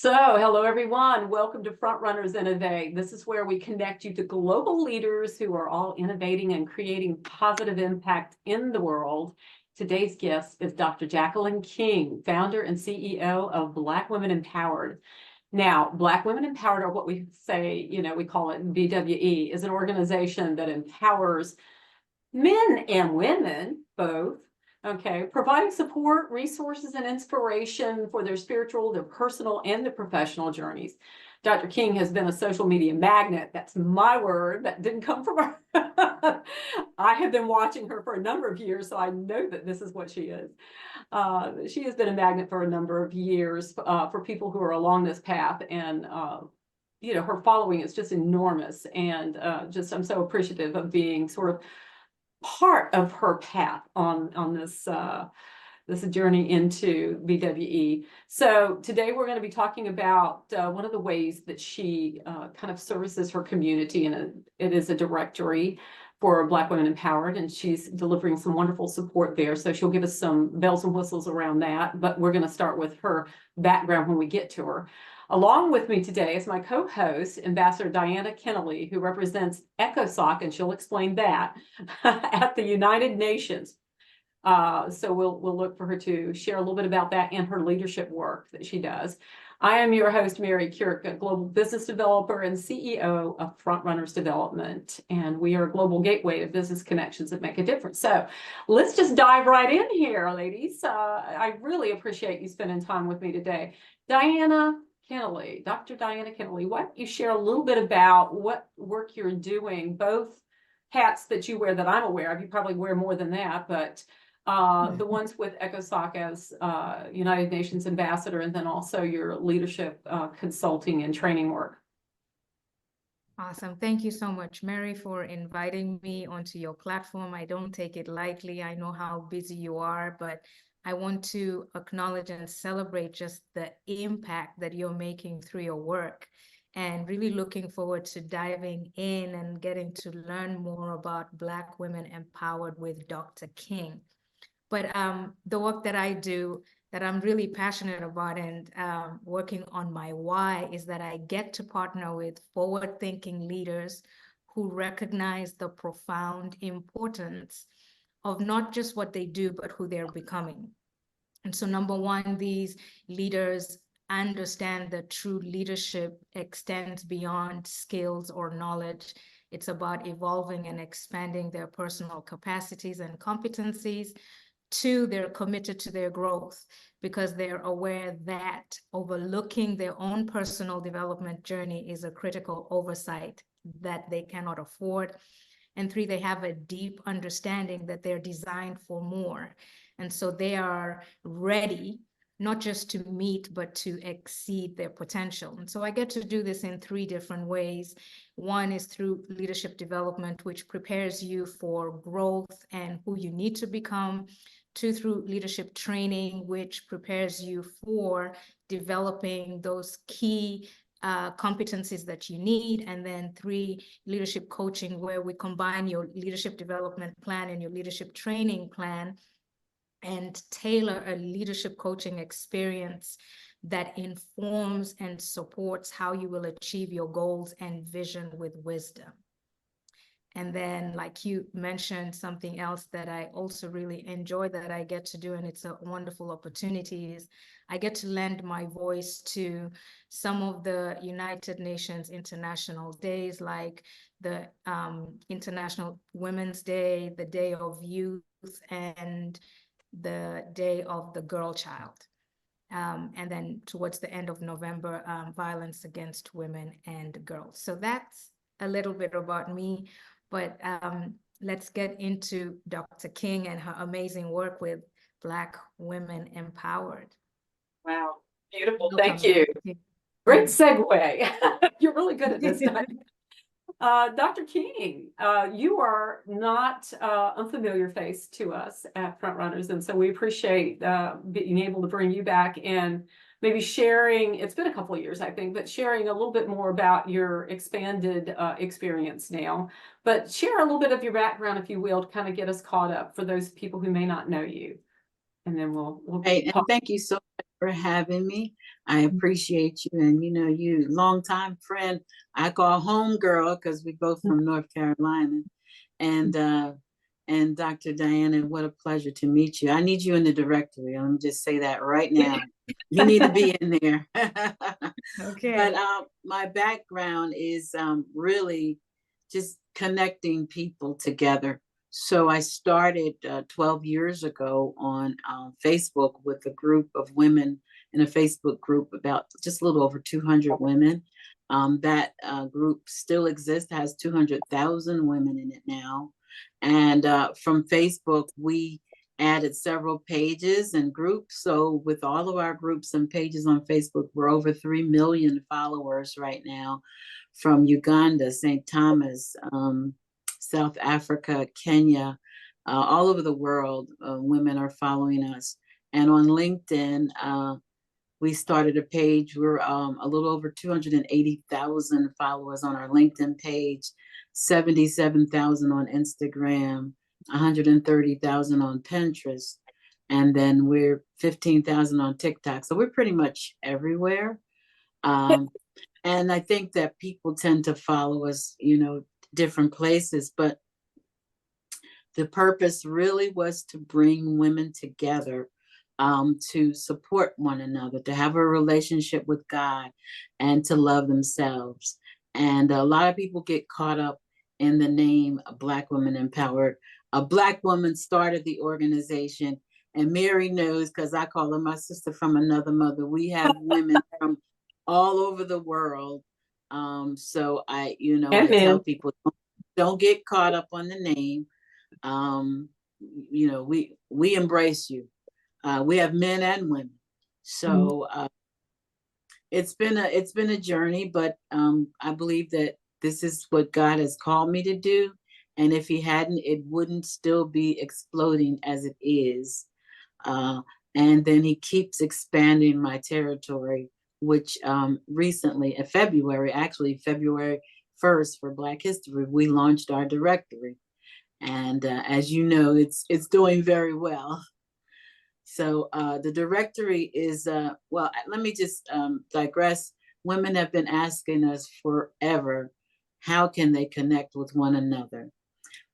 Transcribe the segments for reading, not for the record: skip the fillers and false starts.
So, hello everyone. Welcome to Frontrunners Innovate. This is where we connect you to global leaders who are all innovating and creating positive impact in the world. Today's guest is Dr. Jacqueline King, founder and CEO of Black Women Empowered. Now, Black Women Empowered are what we say, we call it BWE, is an organization that empowers men and women both. Okay, providing support, resources, and inspiration for their spiritual, their personal, and their professional journeys. Dr. King has been a social media magnet. That's my word. That didn't come from her. I have been watching her for a number of years, so I know that this is what she is. She has been a magnet for a number of years for people who are along this path, and her following is just enormous. And I'm so appreciative of being sort of part of her path on this journey into BWE. So today we're going to be talking about one of the ways that she kind of services her community, and it is a directory for Black Women Empowered, and she's delivering some wonderful support there. So she'll give us some bells and whistles around that, but we're going to start with her background when we get to her. Along with me today is my co-host, Ambassador Diana Kennelly, who represents ECOSOC, and she'll explain that, at the United Nations. So we'll look for her to share a little bit about that and her leadership work that she does. I am your host, Mary Kirk, a global business developer and CEO of Frontrunners Development, and we are a global gateway to business connections that make a difference. So let's just dive right in here, ladies. I really appreciate you spending time with me today. Diana Kennelly, Dr. Diana Kennelly, why don't you share a little bit about what work you're doing, both hats that you wear that I'm aware of. You probably wear more than that, but the ones with ECOSOC as United Nations Ambassador, and then also your leadership consulting and training work. Awesome. Thank you so much, Mary, for inviting me onto your platform. I don't take it lightly. I know how busy you are, but I want to acknowledge and celebrate just the impact that you're making through your work, and really looking forward to diving in and getting to learn more about Black Women Empowered with Dr. King. But the work that I do that I'm really passionate about and working on my why is that I get to partner with forward-thinking leaders who recognize the profound importance of not just what they do, but who they're becoming. And so number one, these leaders understand that true leadership extends beyond skills or knowledge. It's about evolving and expanding their personal capacities and competencies. Two, they're committed to their growth because they're aware that overlooking their own personal development journey is a critical oversight that they cannot afford. And three, they have a deep understanding that they're designed for more. And so they are ready, not just to meet, but to exceed their potential. And so I get to do this in three different ways. One is through leadership development, which prepares you for growth and who you need to become. Two, through leadership training, which prepares you for developing those key competencies that you need. And then three, leadership coaching, where we combine your leadership development plan and your leadership training plan and tailor a leadership coaching experience that informs and supports how you will achieve your goals and vision with wisdom. And then, like you mentioned, something else that I also really enjoy that I get to do, and it's a wonderful opportunity, is I get to lend my voice to some of the United Nations international days, like the International Women's Day, the Day of Youth, and the Day of the Girl Child. And then towards the end of November, violence against women and girls. So that's a little bit about me. But let's get into Dr. King and her amazing work with Black Women Empowered. Wow, beautiful. Thank you. Great segue. You're really good at this. Dr. King, you are not unfamiliar face to us at Frontrunners, and so we appreciate being able to bring you back and maybe sharing, it's been a couple of years, I think, but sharing a little bit more about your expanded experience now. But share a little bit of your background, if you will, to kind of get us caught up for those people who may not know you. and then we'll Hey, and talk. thank you so much for having me. I appreciate you, and you longtime friend. I call home girl because we both from North Carolina, and Dr. Diana, what a pleasure to meet you. I need you in the directory. Let me just say that right now. You need to be in there. Okay. But my background is really just connecting people together. So I started 12 years ago on Facebook with a group of women in a Facebook group, about just a little over 200 women. That group still exists, has 200,000 women in it now. And from Facebook, we added several pages and groups. So with all of our groups and pages on Facebook, we're over 3 million followers right now, from Uganda, St. Thomas, South Africa, Kenya, all over the world. Women are following us. And on LinkedIn, we started a page. We're a little over 280,000 followers on our LinkedIn page, 77,000 on Instagram, 130,000 on Pinterest, and then we're 15,000 on TikTok. So we're pretty much everywhere. And I think that people tend to follow us, different places, but the purpose really was to bring women together, to support one another, to have a relationship with God, and to love themselves. And a lot of people get caught up in the name of Black Women Empowered. A Black woman started the organization, and Mary knows because I call her my sister from another mother. We have women from all over the world. So I tell people, don't get caught up on the name. We embrace you. We have men and women. So it's been a journey, but I believe that this is what God has called me to do. And if he hadn't, it wouldn't still be exploding as it is. And then he keeps expanding my territory, which recently, in February 1st for Black History, we launched our directory. And as you know, it's doing very well. So the directory is, well, let me just digress. Women have been asking us forever, how can they connect with one another?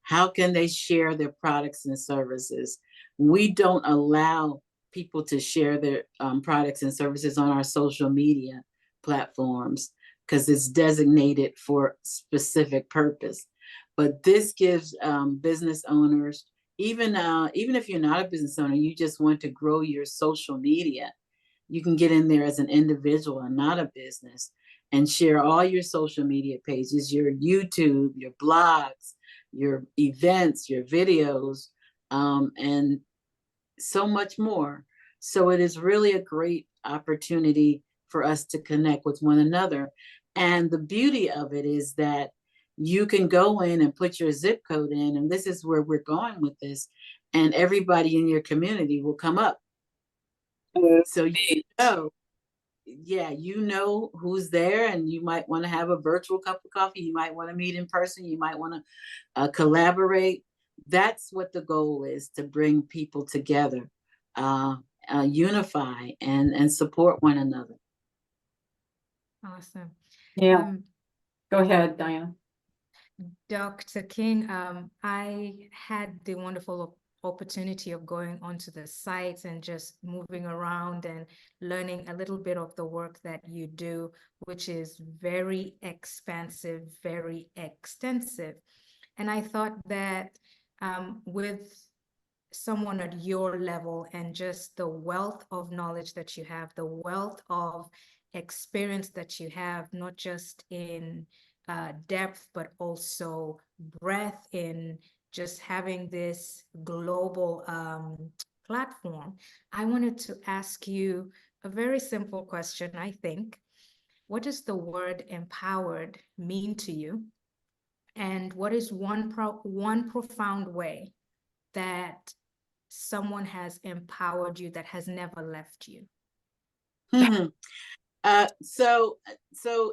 How can they share their products and services? We don't allow people to share their products and services on our social media platforms because it's designated for specific purpose. But this gives business owners, even if you're not a business owner, you just want to grow your social media, you can get in there as an individual and not a business and share all your social media pages, your YouTube, your blogs, your events, your videos, and so much more. So it is really a great opportunity for us to connect with one another. And the beauty of it is that you can go in and put your zip code in, and this is where we're going with this, and everybody in your community will come up. So you know who's there, and you might want to have a virtual cup of coffee. You might want to meet in person. You might want to collaborate. That's what the goal is, to bring people together, unify and support one another. Awesome. Yeah. Go ahead, Diana. Dr. King, I had the wonderful opportunity of going onto the sites and just moving around and learning a little bit of the work that you do, which is very expansive, very extensive. And I thought that with someone at your level and just the wealth of knowledge that you have, the wealth of experience that you have, not just in depth, but also breadth in just having this global platform, I wanted to ask you a very simple question, I think. What does the word empowered mean to you? And what is one profound way that someone has empowered you that has never left you? So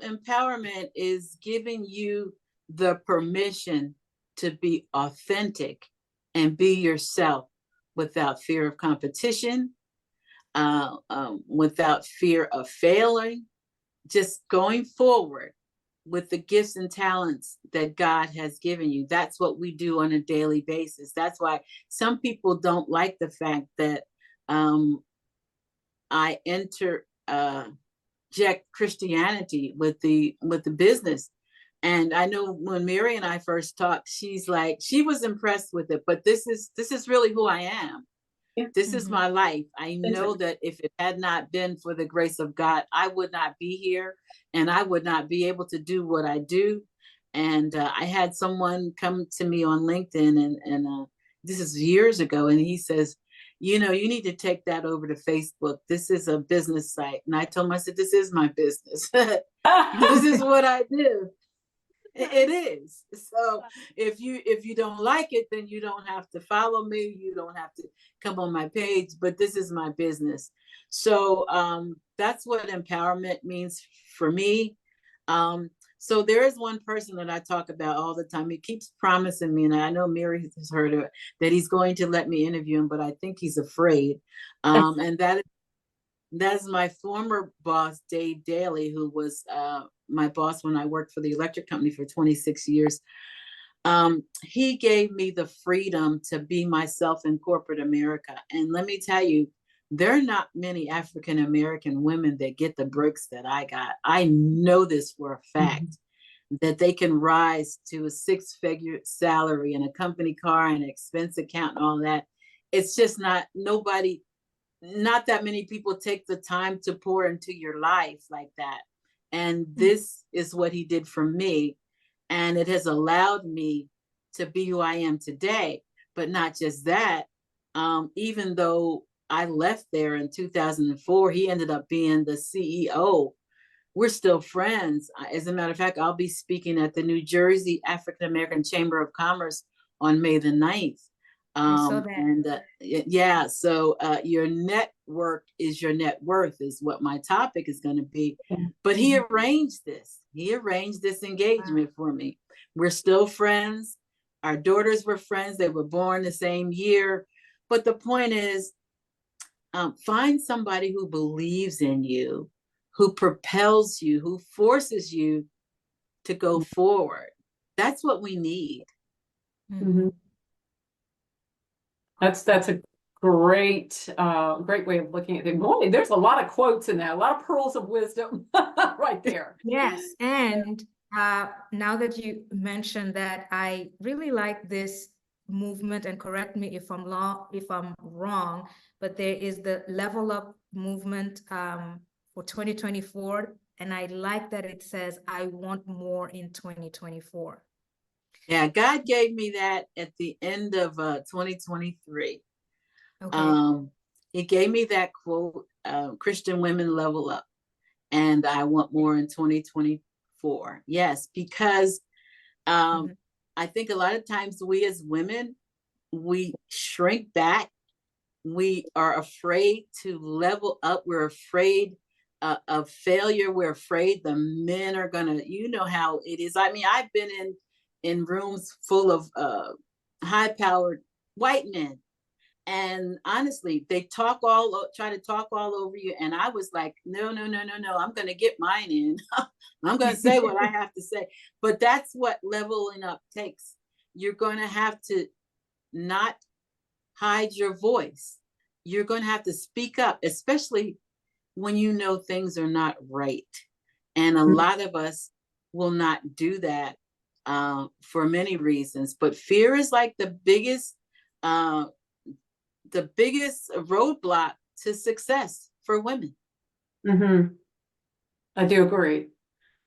empowerment is giving you the permission to be authentic and be yourself without fear of competition, without fear of failing, just going forward with the gifts and talents that God has given you. That's what we do on a daily basis. That's why some people don't like the fact that I enter Christianity with the business. And I know when Mary and I first talked, she's like, she was impressed with it, but this is really who I am. This is my life. I know that if it had not been for the grace of God, I would not be here and I would not be able to do what I do. And I had someone come to me on LinkedIn and this is years ago. And he says, you know, you need to take that over to Facebook. This is a business site. And I told him, I said, this is my business. This is what I do. It is. So if you don't like it, then you don't have to follow me. You don't have to come on my page, but this is my business. So that's what empowerment means for me. So there is one person that I talk about all the time. He keeps promising me, and I know Mary has heard of it, that he's going to let me interview him, but I think he's afraid. And that's my former boss, Dave Daly, who was my boss when I worked for the electric company for 26 years. He gave me the freedom to be myself in corporate America. And let me tell you, there are not many African American women that get the breaks that I got. I know this for a fact, that they can rise to a 6-figure salary and a company car and an expense account and all that. It's just not that many people take the time to pour into your life like that. And this is what he did for me. And it has allowed me to be who I am today. But not just that, even though I left there in 2004, he ended up being the CEO. We're still friends. As a matter of fact, I'll be speaking at the New Jersey African American Chamber of Commerce on May the 9th. So your network is your net worth is what my topic is going to be. But he arranged this. He arranged this engagement for me. We're still friends. Our daughters were friends. They were born the same year. But the point is, find somebody who believes in you, who propels you, who forces you to go forward. That's what we need. That's a great way of looking at it. Boy, there's a lot of quotes in there, a lot of pearls of wisdom right there. Yes, and now that you mentioned that, I really like this movement, and correct me if I'm wrong, but there is the Level Up movement for 2024, and I like that it says, I want more in 2024. Yeah, God gave me that at the end of 2023. Okay. He gave me that quote, Christian women level up, and I want more in 2024. Yes, because I think a lot of times we as women, we shrink back. We are afraid to level up. We're afraid of failure. We're afraid the men are gonna, you know how it is. I mean, I've been in rooms full of high-powered white men, and honestly, they try to talk all over you. And I was like, no, I'm gonna get mine in. I'm gonna say what I have to say. But that's what leveling up takes. You're gonna have to not hide your voice. You're gonna have to speak up, especially when you know things are not right. And a lot of us will not do that for many reasons. But fear is like the biggest roadblock to success for women. I do agree.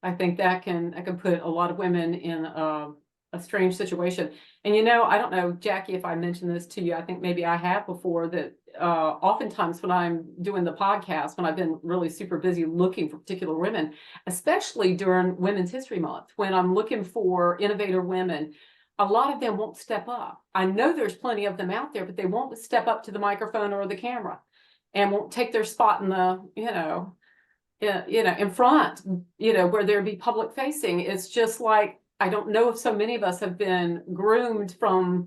I think that can put a lot of women in a strange situation. And you know, I don't know, Jackie, if I mentioned this to you, I think maybe I have before, that oftentimes when I'm doing the podcast, when I've been really super busy looking for particular women, especially during Women's History Month, when I'm looking for innovator women, a lot of them won't step up. I know there's plenty of them out there, but they won't step up to the microphone or the camera and won't take their spot in the, in front, where there'd be public facing. It's just like, I don't know if so many of us have been groomed from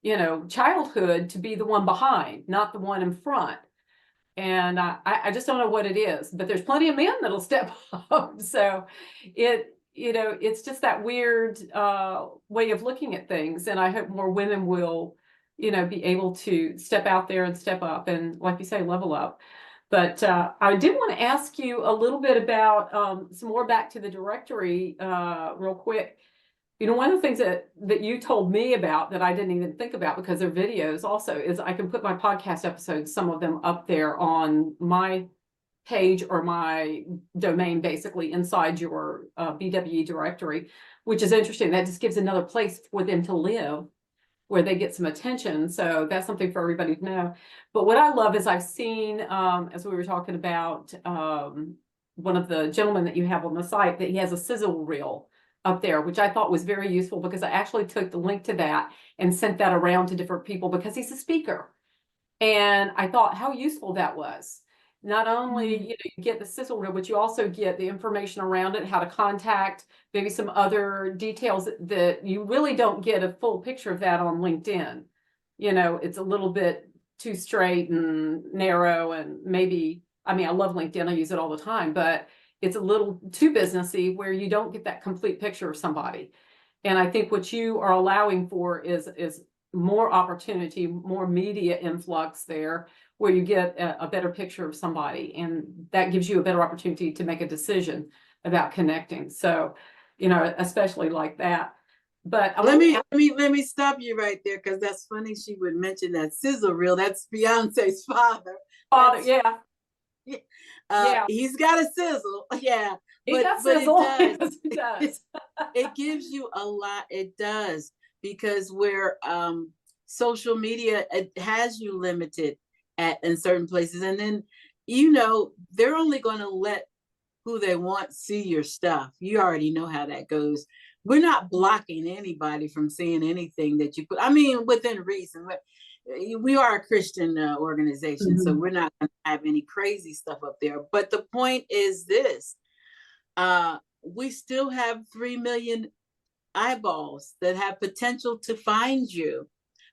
childhood to be the one behind, not the one in front. And I just don't know what it is, but there's plenty of men that'll step up. So it's just that weird way of looking at things. And I hope more women will, be able to step out there and step up and, like you say, level up. But I did want to ask you a little bit about some more back to the directory real quick. One of the things that you told me about that I didn't even think about because they're videos also is I can put my podcast episodes, some of them up there on my page or my domain, basically inside your BWE directory, which is interesting. That just gives another place for them to live where they get some attention. So that's something for everybody to know. But what I love is I've seen, as we were talking about, one of the gentlemen that you have on the site, that he has a sizzle reel up there, which I thought was very useful because I actually took the link to that and sent that around to different people because he's a speaker. And I thought how useful that was. Not only, you get the sizzle reel, but you also get the information around it, how to contact, maybe some other details that you really don't get a full picture of that on LinkedIn. It's a little bit too straight and narrow, and maybe, I love LinkedIn, I use it all the time, but it's a little too businessy where you don't get that complete picture of somebody. And I think what you are allowing for is more opportunity, more media influx there, where you get a better picture of somebody, and that gives you a better opportunity to make a decision about connecting. So, especially like that. But let me stop you right there, because that's funny. She would mention that sizzle reel. That's Beyonce's father. Yeah. Yeah. He's got a sizzle. Yeah. But it does. It does. It gives you a lot. It does, because where social media, it has you limited in certain places, and then they're only going to let who they want see your stuff. You already know how that goes. We're not blocking anybody from seeing anything that you put. Within reason. We are a Christian organization, so we're not going to have any crazy stuff up there. But the point is this: we still have 3 million eyeballs that have potential to find you,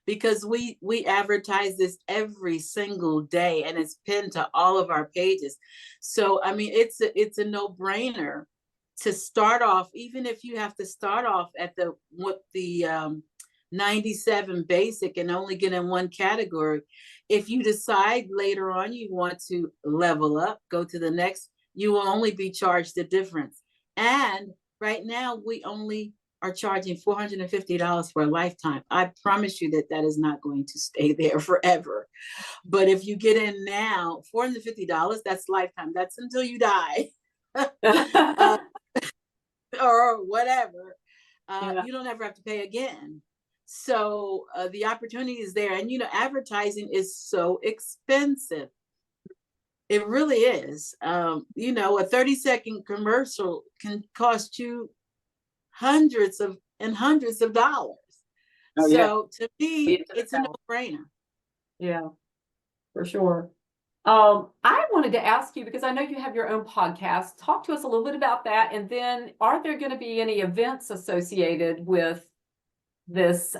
because we advertise this every single day, and it's pinned to all of our pages. So it's a no-brainer to start off, even if you have to start off at the 97 basic and only get in one category. If you decide later on you want to level up, go to the next, you will only be charged the difference. And right now we only are charging $450 for a lifetime. I promise you that is not going to stay there forever. But if you get in now, $450, that's lifetime. That's until you die. Or whatever. You don't ever have to pay again. So the opportunity is there. And advertising is so expensive. It really is. A 30-second commercial can cost you hundreds of dollars. So to me, it's a no-brainer. Yeah, for sure. I wanted to ask you, because I know you have your own podcast, talk to us a little bit about that. And then are there going to be any events associated with this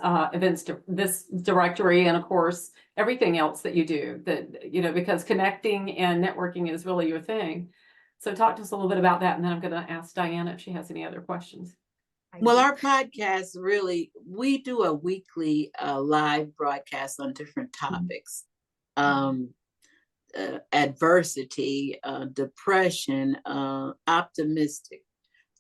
this directory, and of course, everything else that you do, that, because connecting and networking is really your thing. So talk to us a little bit about that. And then I'm going to ask Diana if she has any other questions. Well, our podcast, really, we do a weekly live broadcast on different topics. Adversity, depression, optimistic.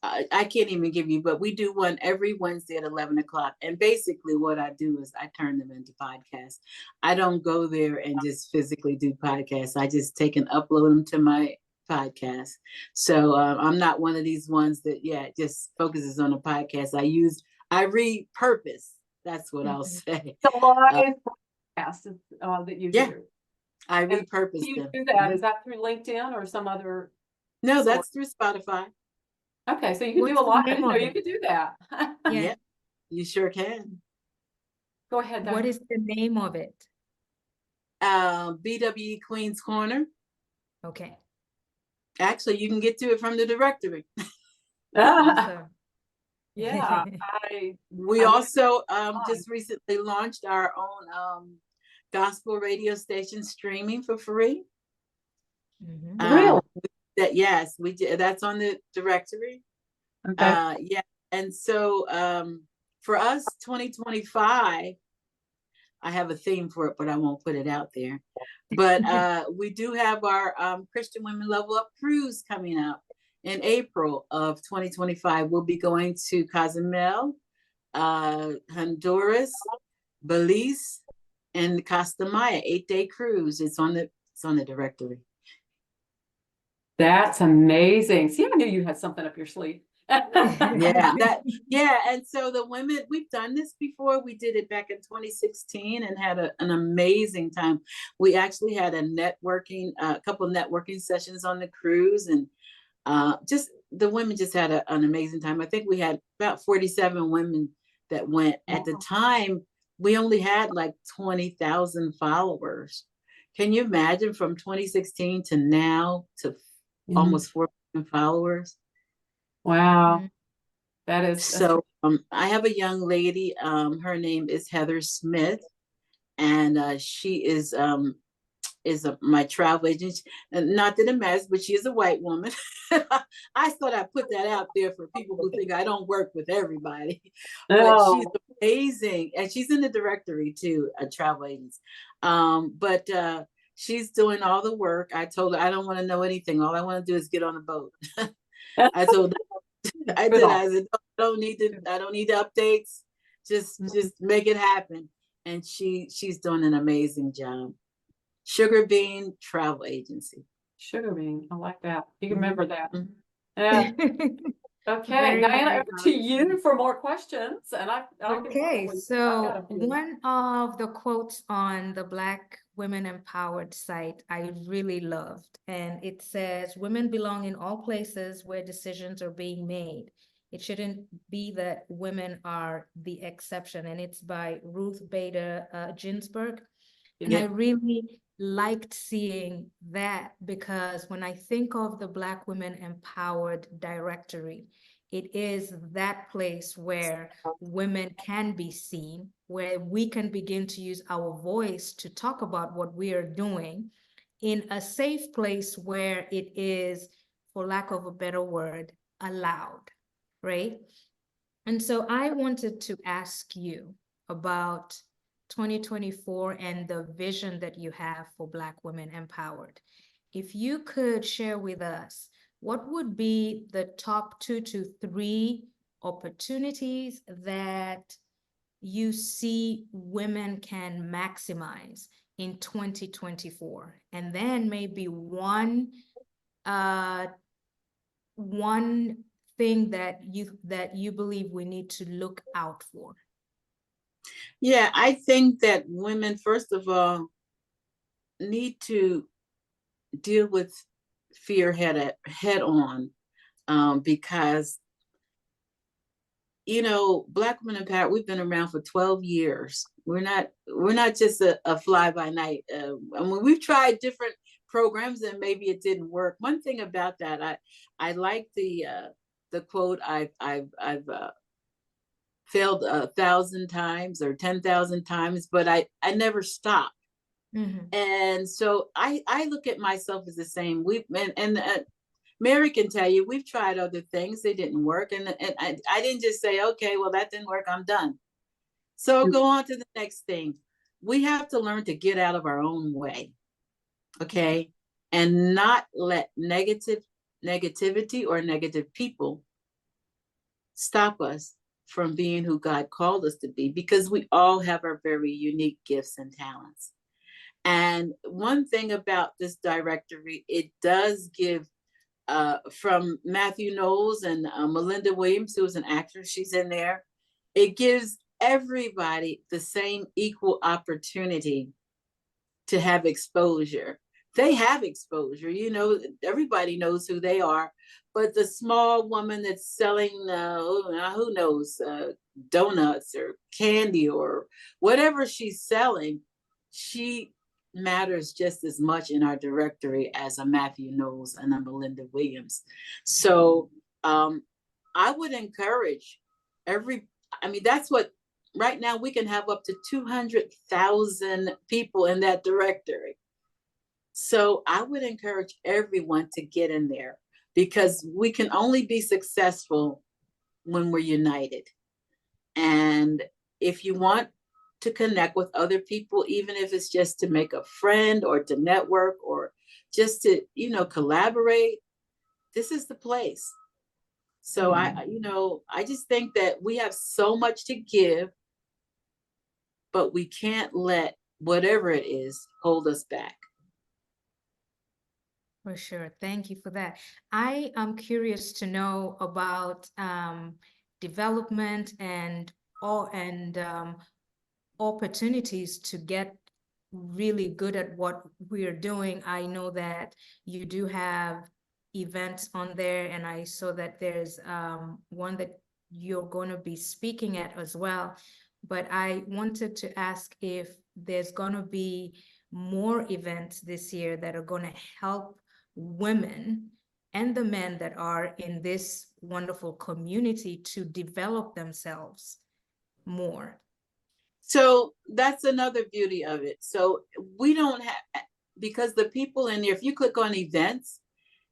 I can't even give you, but we do one every Wednesday at 11 o'clock. And basically what I do is I turn them into podcasts. I don't go there and just physically do podcasts. I just take and upload them to my podcast. So I'm not one of these ones that, just focuses on a podcast. I repurpose. That's what I'll say. It's a live podcast that you do. I repurpose them. You do that? Is that through LinkedIn or some other? No, that's through Spotify. Okay, so you can do a lot. I didn't know you could do that. Yeah, you sure can. Go ahead, Diana. What is the name of it? BWE Queen's Corner. Yeah, We I also fun. just recently launched our own gospel radio station streaming for free. Mhm. Really? That yes, we did. That's on the directory. Okay. Yeah, and so for us, 2025. I have a theme for it, but I won't put it out there. But we do have our Christian Women Level Up cruise coming up in April of 2025. We'll be going to Cozumel, Honduras, Belize, and Costa Maya, 8-day cruise. It's on the directory. That's amazing. See, I knew you had something up your sleeve. Yeah, and so the women, we've done this before. We did it back in 2016 and had an amazing time. We actually had a couple networking sessions on the cruise, and just the women just had an amazing time. I think we had about 47 women that went. At the time, we only had like 20,000 followers. Can you imagine from 2016 to now to almost 4 million followers? Wow, Mhm. that's So I have a young lady. Her name is Heather Smith, and she is my travel agent. And not that it matters, but she is a white woman. I thought I'd put that out there for people who think I don't work with everybody. But she's oh, amazing, and she's in the directory too, travel agents. But she's doing all the work. I told her I don't want to know anything. All I want to do is get on a boat. I told I good did. on. I said, I don't need the updates. Just make it happen. And she's doing an amazing job. Sugar Bean Travel Agency. Sugar bean. I like that. You can Mhm. remember that. Mhm. Yeah. Okay, Very, Diana, very over to you awesome. for more questions, and I can Okay, probably I've got so a few. one of the quotes on the Black Women Empowered site I really loved, and it says, "Women belong in all places where decisions are being made. It shouldn't be that women are the exception." And it's by Ruth Bader Ginsburg. And I Yeah. really liked seeing that because when I think of the Black Women Empowered Directory, it is that place where women can be seen, where we can begin to use our voice to talk about what we are doing in a safe place where it is, for lack of a better word, allowed, right? And so I wanted to ask you about 2024 and the vision that you have for Black Women Empowered. If you could share with us, what would be the top 2 to 3 opportunities that you see women can maximize in 2024? And then maybe one thing that you believe we need to look out for? Yeah, I think that women, first of all, need to deal with fear head on, because Black Women Empowered, we've been around for 12 years. We're not just a fly by night. I mean, we've tried different programs and maybe it didn't work. One thing about that, I like the quote, I've failed 1,000 times or 10,000 times, but I never stop. Mm-hmm. And so I look at myself as the same. And Mary can tell you, we've tried other things, they didn't work. And I didn't just say, okay, well, that didn't work, I'm done. So go on to the next thing. We have to learn to get out of our own way, okay? And not let negativity or negative people stop us from being who God called us to be, because we all have our very unique gifts and talents. And one thing about this directory, it does give from Matthew Knowles and Melinda Williams, who is an actress, she's in there. It gives everybody the same equal opportunity to have exposure. They have exposure, everybody knows who they are, but the small woman that's selling, who knows, donuts or candy or whatever she's selling, she matters just as much in our directory as a Matthew Knowles and a Melinda Williams. So I would encourage I mean, that's what, right now we can have up to 200,000 people in that directory. So I would encourage everyone to get in there, because we can only be successful when we're united. And if you want to connect with other people, even if it's just to make a friend or to network or just to, collaborate, this is the place. So I just think that we have so much to give, but we can't let whatever it is hold us back. For sure. Thank you for that. I am curious to know about development and opportunities to get really good at what we're doing. I know that you do have events on there, and I saw that there's one that you're going to be speaking at as well. But I wanted to ask if there's going to be more events this year that are going to help women and the men that are in this wonderful community to develop themselves more. So that's another beauty of it. So we don't have, because the people in there, if you click on events,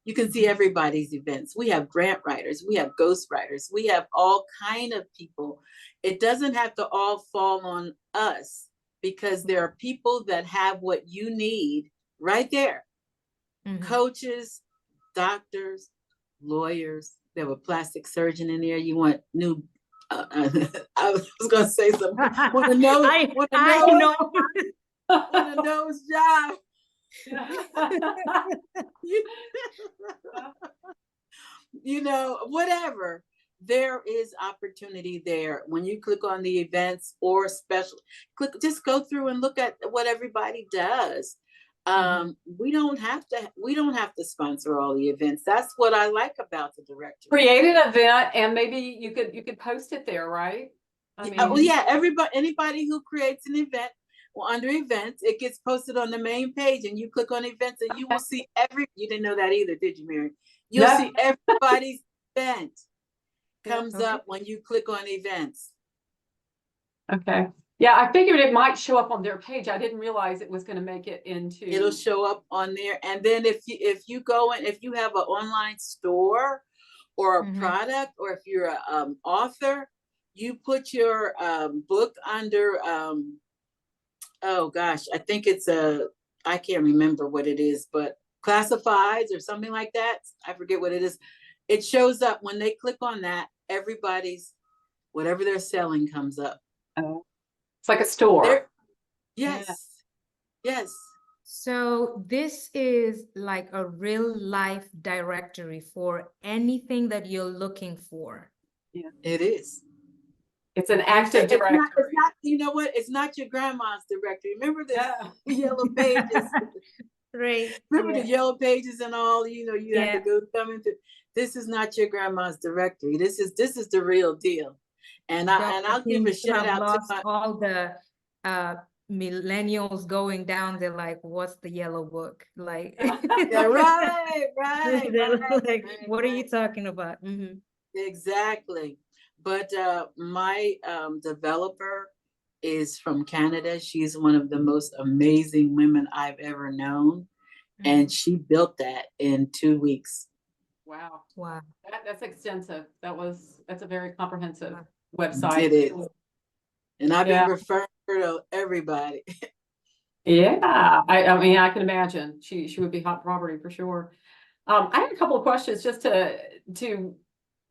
you can see everybody's events. We have grant writers, we have ghost writers, we have all kind of people. It doesn't have to all fall on us, because there are people that have what you need right there. Coaches, doctors, lawyers. We have a plastic surgeon in there. You want new, I was going to say something. Want a nose, want a nose job. Whatever. There is opportunity there. When you click on the events or special, just go through and look at what everybody does. We don't have to sponsor all the events. That's what I like about the directory. Create an event, and maybe you could post it there, right? I mean, anybody who creates an event, well, under events, it gets posted on the main page, and you click on events, and you will see you didn't know that either, did you, Mary? You'll see everybody's event comes up when you click on events. Okay. Yeah, I figured it might show up on their page. I didn't realize it was going to make it into. It'll show up on there, and then if you go in, if you have an online store or a product, or if you're an author, you put your book under. Oh gosh, I think it's I can't remember what it is, but classifieds or something like that. I forget what it is. It shows up when they click on that. Everybody's whatever they're selling comes up. Oh. It's like a store. Yes. So this is like a real life directory for anything that you're looking for. Yeah, it is. It's an active directory. It's not, you know what? It's not your grandma's directory. Remember the yellow pages? Right. Remember the yellow pages and all, you have to go coming through. This is not your grandma's directory. This is the real deal. And I'll give a shout out to all the millennials going down. They're like, what's the yellow book? Like, right. Like, what are you talking about? Exactly. But my developer is from Canada. She's one of the most amazing women I've ever known. And she built that in 2 weeks. Wow. Wow. That's extensive. That's a very comprehensive website. It is. And I've been referring her to everybody. Yeah. I mean, I can imagine she would be hot property for sure. I had a couple of questions just to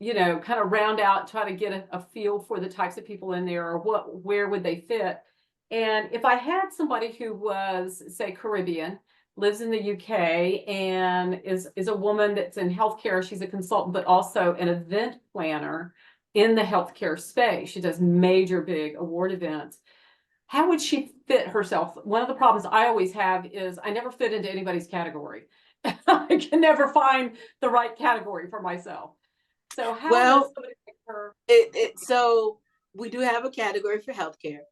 kind of round out, try to get a feel for the types of people in there, or where would they fit. And if I had somebody who was, say, Caribbean, lives in the UK, and is a woman that's in healthcare, she's a consultant, but also an event planner in the healthcare space. She does major big award events. How would she fit herself? One of the problems I always have is I never fit into anybody's category. I can never find the right category for myself. So how does somebody pick her? So we do have a category for healthcare.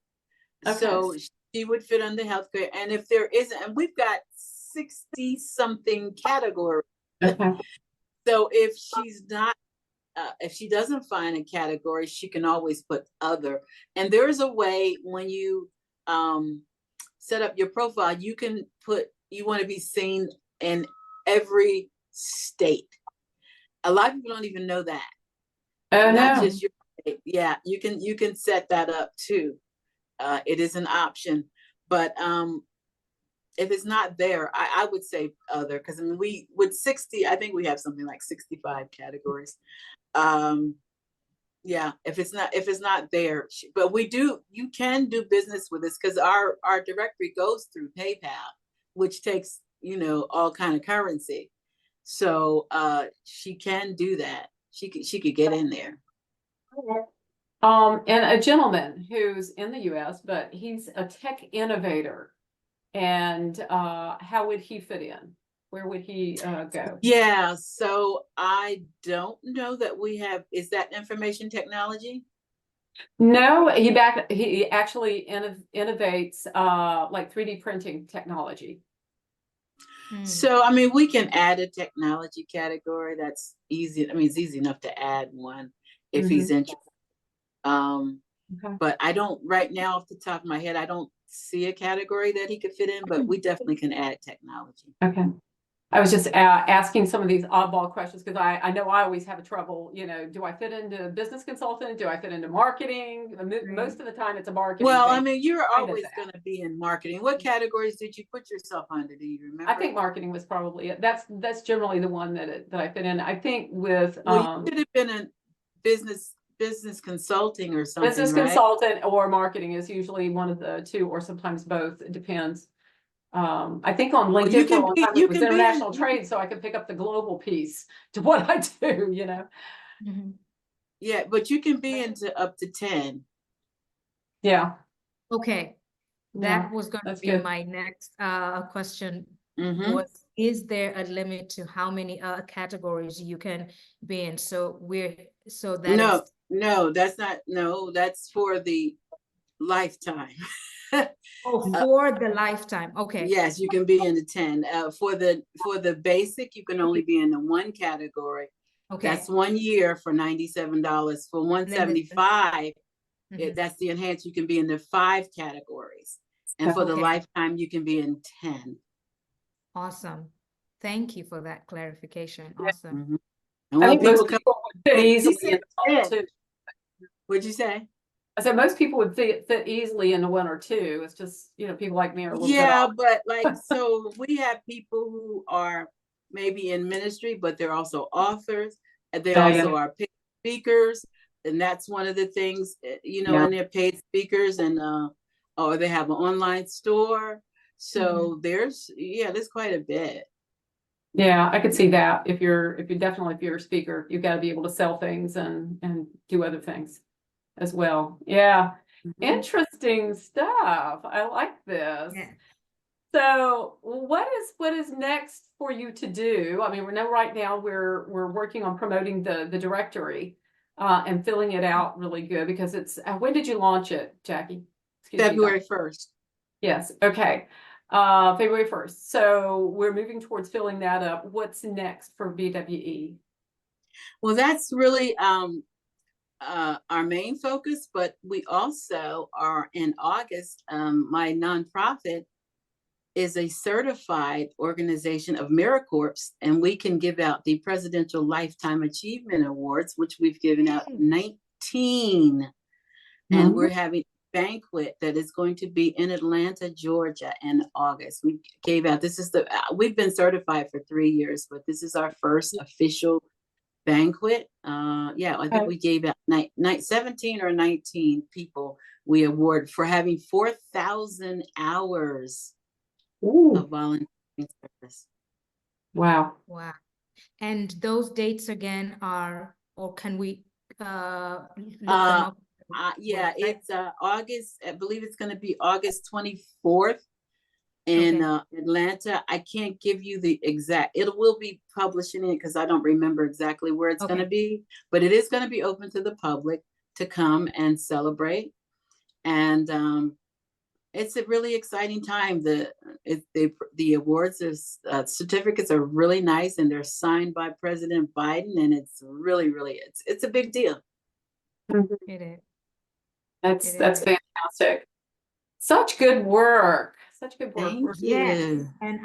Okay. So she would fit under healthcare. And if there isn't, and we've got 60 something categories. Okay. So if she's not if she doesn't find a category, she can always put other. And there is a way when you set up your profile, you can put, you want to be seen in every state. A lot of people don't even know that. Oh, Not no. just your state. Yeah, you can set that up too. It is an option, but if it's not there, I would say other, because I mean, we with 60, I think we have something like 65 categories. Yeah, if it's not there, but you can do business with us, because our directory goes through PayPal, which takes, all kind of currency. So she can do that. She could get in there. And a gentleman who's in the US, but he's a tech innovator. And how would he fit in? Where would he go? Yeah, so I don't know that we have, is that information technology? No, he actually innovates like 3D printing technology. So, I mean, we can add a technology category. That's easy. I mean, it's easy enough to add one if he's interested. Okay. But I don't, right now, off the top of my head, I don't see a category that he could fit in, but we definitely can add technology. Okay. I was just asking some of these oddball questions because I know I always have trouble, do I fit into business consultant? Do I fit into marketing? Most of the time it's a marketing. Well, I mean, you're always going to be in marketing. What categories did you put yourself under? Do you remember? I think marketing was probably it. That's generally the one that I fit in. I think with well, you should have been in business consulting or something. Business right? Consultant or marketing is usually one of the two, or sometimes both. It depends. I think on LinkedIn for a long time it was international trade, so I could pick up the global piece to what I do, Yeah, but you can be into up to 10. Yeah. Okay. That was going to be good. My next question. Mhm. Is there a limit to how many categories you can be in? So No, that's not, no, that's for the lifetime. For the lifetime. Okay. Yes, you can be in the 10. For the basic, you can only be in the one category. Okay. That's 1 year for $97. For 175, that's the enhanced, you can be in the 5 categories. And for the lifetime, you can be in 10. Awesome. Thank you for that clarification. Awesome. Mm-hmm. And I think most people would fit easily in the two. What'd you say? I said most people would fit easily into 1 or 2. It's just, people like me are a little bit off. But like, so we have people who are maybe in ministry, but they're also authors, and they also are paid speakers. And that's one of the things, and they're paid speakers, and or they have an online store. So there's quite a bit. Yeah, I could see that. If you're a speaker, you've got to be able to sell things and do other things as well. Yeah. Interesting stuff. I like this. Yeah. So what is next for you to do? I mean, we know right now we're working on promoting the directory and filling it out really good, because it's when did you launch it, Jackie? February 1st. Yes. Okay. February 1st. So we're moving towards filling that up. What's next for BWE? Well, that's really our main focus, but we also are in August. My nonprofit is a certified organization of AmeriCorps, and we can give out the Presidential Lifetime Achievement Awards, which we've given out 19. And we're having a banquet that is going to be in Atlanta, Georgia in August. We gave out, we've been certified for 3 years, but this is our first official banquet. I think we gave out 17 or 19 people we award for having 4,000 hours of volunteering service. Wow. And those dates again are, or can we look them up? It's August, I believe it's going to be August 24th in Atlanta. I can't give you the exact, it will be publishing it because I don't remember exactly where it's going to be, but it is going to be open to the public to come and celebrate. And It's a really exciting time. The awards is certificates are really nice, and they're signed by President Biden, and it's really, really, it's a big deal. Mhm. It is. That's fantastic. Such good work. Such good work. Thank Yes, you. and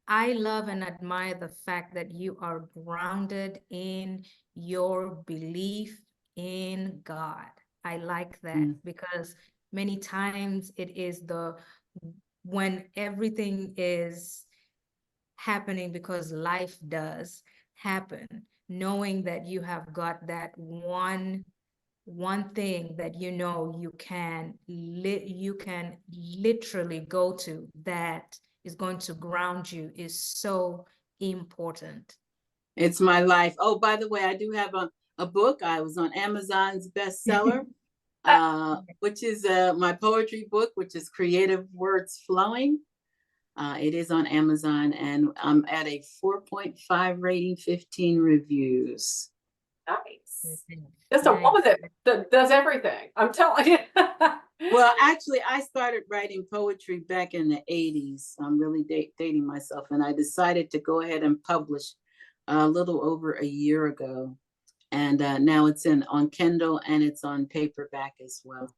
I love and admire the fact that you are grounded in your belief in God. I like that Mm. because many times it is when everything is happening because life does happen, knowing that you have got that one thing that you can literally go to that is going to ground you is so important. It's my life. Oh, by the way, I do have a book. I was on Amazon's bestseller, which is my poetry book, which is Creative Words Flowing. It is on Amazon, and I'm at a 4.5 rating, 15 reviews. Nice. Mhm. Just a woman that does everything. I'm telling you. Well, actually, I started writing poetry back in the 80s. I'm really dating myself, and I decided to go ahead and publish a little over a year ago. And now it's on Kindle, and it's on paperback as well.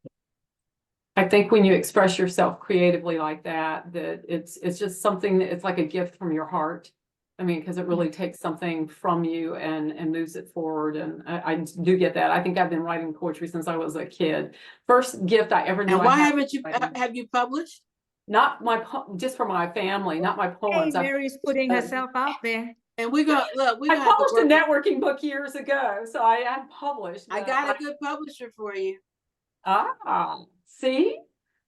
I think when you express yourself creatively like that, that it's just something that it's like a gift from your heart. I mean, because it really takes something from you and moves it forward. And I do get that. I think I've been writing poetry since I was a kid. First gift I ever knew And I why had haven't was you writing. have you published? Not just for my family, not my Hey, poems. Mary's putting herself out there. And we're gonna look. We're I gonna have to published a work. networking book years ago, so I am published. I But got a good publisher for you. see,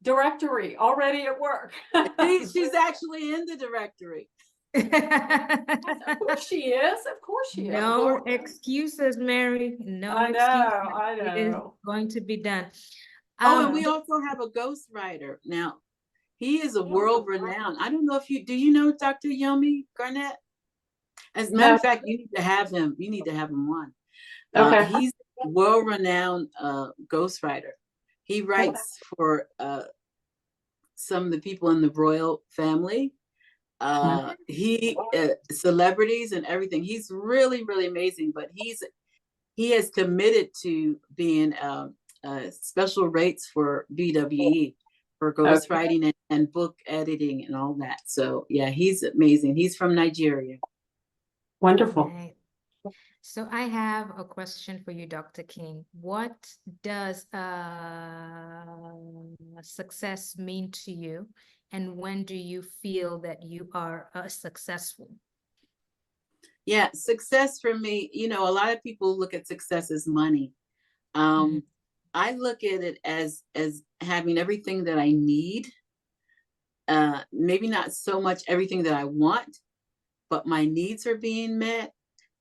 directory already at work. She's actually in the directory. Of course she is. Of course she is. No excuses, Mary. No I excuses. know. I It is know. going to be done. Oh, and we also have a ghostwriter. Now, he is a world renowned. I don't know if do you know Dr. Yomi Garnett? As a matter No. of fact, you need to have him. You need to have him on. Okay. He's a world renowned ghostwriter. He writes for some of the people in the royal family. He celebrities and everything. He's really, really amazing. But he has committed to being special rates for BWE for ghostwriting and book editing and all that. So yeah, he's amazing. He's from Nigeria. Wonderful. Right. So I have a question for you, Dr. King. What does success mean to you? And when do you feel that you are successful? Yeah, success for me, a lot of people look at success as money. I look at it as having everything that I need. Maybe not so much everything that I want, but my needs are being met,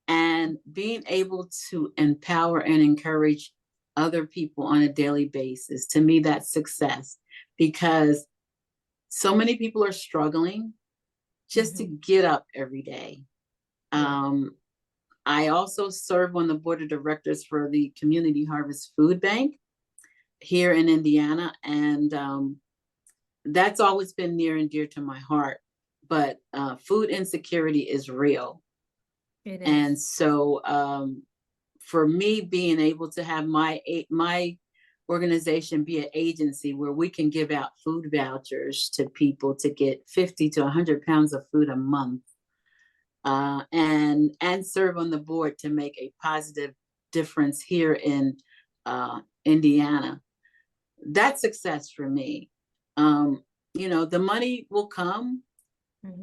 and being able to empower and encourage other people on a daily basis. To me, that's success, because so many people are struggling just to get up every day. I also serve on the board of directors for the Community Harvest Food Bank here in Indiana, and that's always been near and dear to my heart. But food insecurity is real. It is. And so for me, being able to have my organization be an agency where we can give out food vouchers to people to get 50 to 100 pounds of food a month, and serve on the board to make a positive difference here in Indiana, that's success for me. The money will come,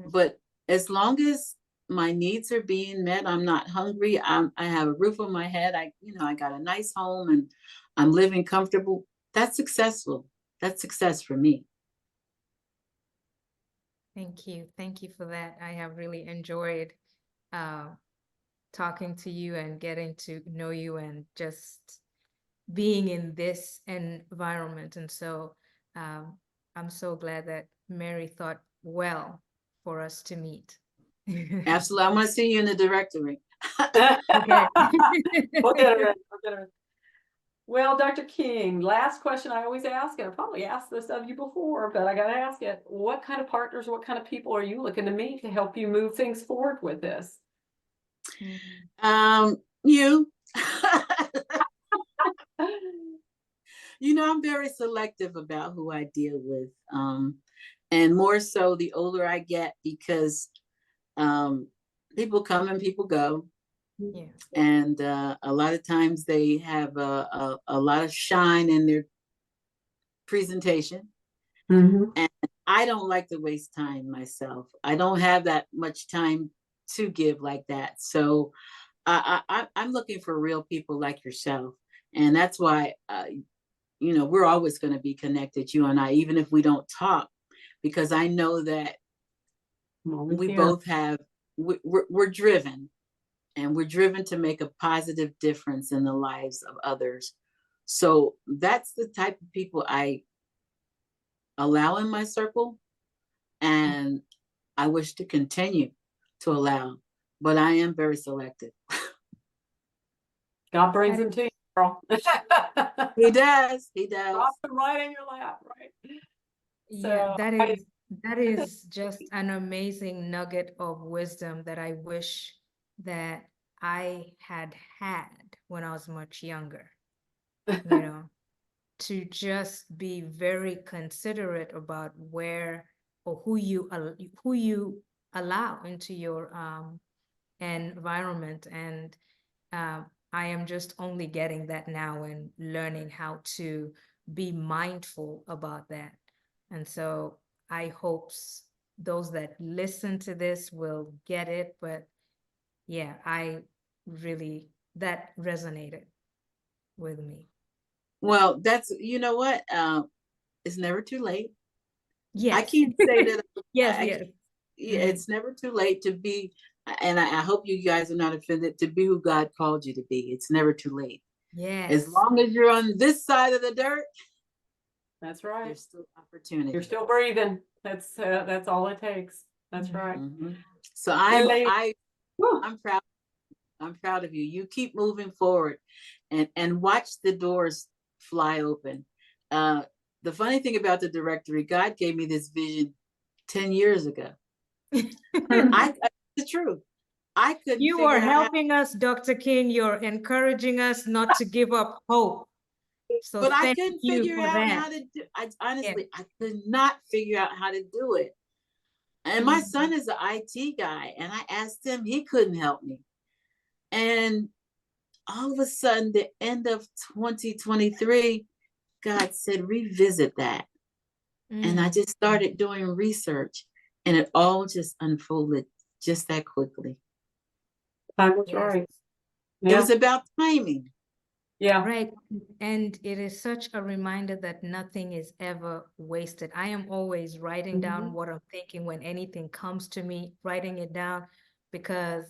but as long as my needs are being met, I'm not hungry, I have a roof on my head, I got a nice home, and I'm living comfortable, that's successful. That's success for me. Thank you. Thank you for that. I have really enjoyed talking to you and getting to know you and just being in this environment. And so I'm so glad that Mary thought well for us to meet. Absolutely. I want to see you in the directory. Okay. We'll get her in. Well, Dr. King, last question I always ask, and I probably asked this of you before, but I gotta ask it. What kind of partners, what kind of people are you looking to meet to help you move things forward with this? You. You know, I'm very selective about who I deal with. And more so the older I get, because people come and people go. Yeah. And a lot of times they have a lot of shine in their presentation. Mhm. And I don't like to waste time myself. I don't have that much time to give like that. So I'm looking for real people like yourself. And that's why, you know, we're always going to be connected, you and I, even if we don't talk, because I know that we both have, we're driven, and we're driven to make a positive difference in the lives of others. So that's the type of people I allow in my circle, and I wish to continue to allow, but I am very selective. God brings them to you, girl. He does. He does. Drop them right in your lap, right? Yeah, So that is just an amazing nugget of wisdom that I wish that I had when I was much younger, you know, to just be very considerate about where or who you allow into your environment. And I am just only getting that now and learning how to be mindful about that. And so I hope those that listen to this will get it. But yeah, that resonated with me. Well, that's, you know what? It's never too late. Yes. I can't say that. Yes, I, yes. Yeah, it's never too late to be, and I hope you guys are not offended, to be who God called you to be. It's never too late. Yes. As long as you're on this side of the dirt, that's right. there's still opportunity. You're still breathing. That's all it takes. That's right. Mm-hmm. So I'm proud. I'm proud of you. You keep moving forward, and watch the doors fly open. The funny thing about the directory, God gave me this vision 10 years ago. The truth. I couldn't. You are helping us, Dr. King. You're encouraging us not to give up hope. So but I couldn't figure out how to do. I honestly, I could not figure out how to do it. And my son is an IT guy, and I asked him, he couldn't help me. And all of a sudden, the end of 2023, God said, revisit that. And I just started doing research, and it all just unfolded just that quickly. Time was right. It was about timing. Yeah. Right. And it is such a reminder that nothing is ever wasted. I am always writing down what I'm thinking when anything comes to me, writing it down, because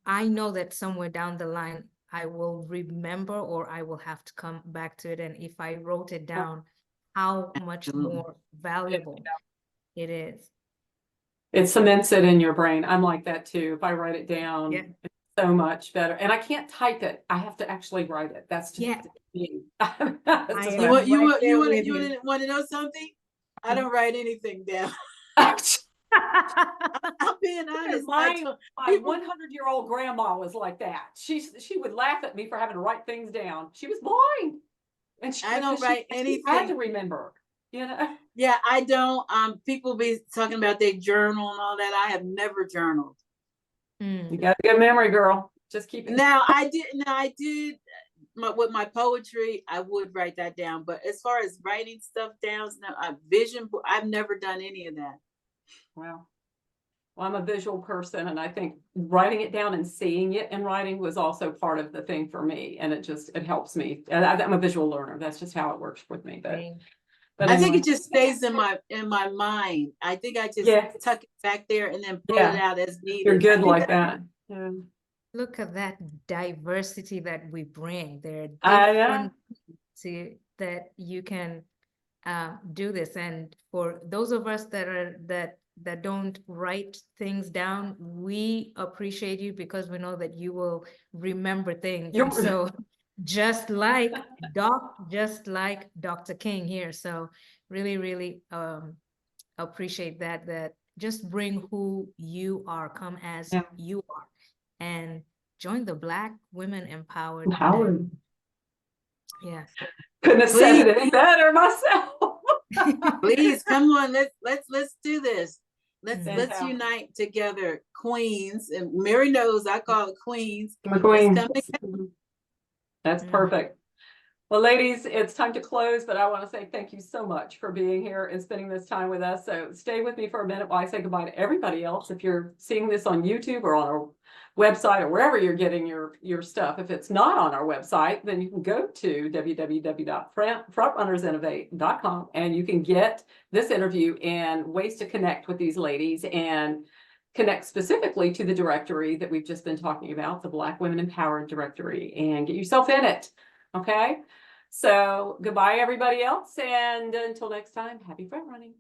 I know that somewhere down the line, I will remember, or I will have to come back to it. And if I wrote it down, how much more valuable it is. It cements it in your brain. I'm like that too. If I write it down, it's so much better. And I can't type it. I have to actually write it. That's just me. You want to know something? I don't write anything down. I'm being honest. My 100-year-old grandma was like that. She would laugh at me for having to write things down. She was blind, and I don't write anything. She had to remember, you know. Yeah, I don't. People be talking about their journal and all that. I have never journaled. You got a good memory, girl. Just keep it. Now I did. With my poetry, I would write that down. But as far as writing stuff down, I've never done any of that. Well, I'm a visual person, and I think writing it down and seeing it in writing was also part of the thing for me, and it helps me. And I'm a visual learner. That's just how it works with me. But I think it just stays in my mind. I think I just tuck it back there and then pull it out as needed. You're good like that. Yeah. Look at that diversity that we bring. There are different that you can do this. And for those of us that don't write things down, we appreciate you, because we know that you will remember things. So just like Dr. King here. So really, really appreciate that just bring who you are, come as Yeah. you are, and join the Black Women Empowered. Howard. Yes. Couldn't have said it any better myself. Please come on, let's do this. Let's Fantastic. unite together, queens. And Mary knows I call it queens. McQueen. Let's come That's perfect. Well, ladies, it's time to close, but I want to say thank you so much for being here and spending this time with us. So stay with me for a minute while I say goodbye to everybody else. If you're seeing this on YouTube or on our website or wherever you're getting your stuff, if it's not on our website, then you can go to www.frontrunnersinnovate.com and you can get this interview and ways to connect with these ladies and connect specifically to the directory that we've just been talking about, the Black Women Empowered Directory, and get yourself in it. Okay, so goodbye, everybody else. And until next time, happy front running.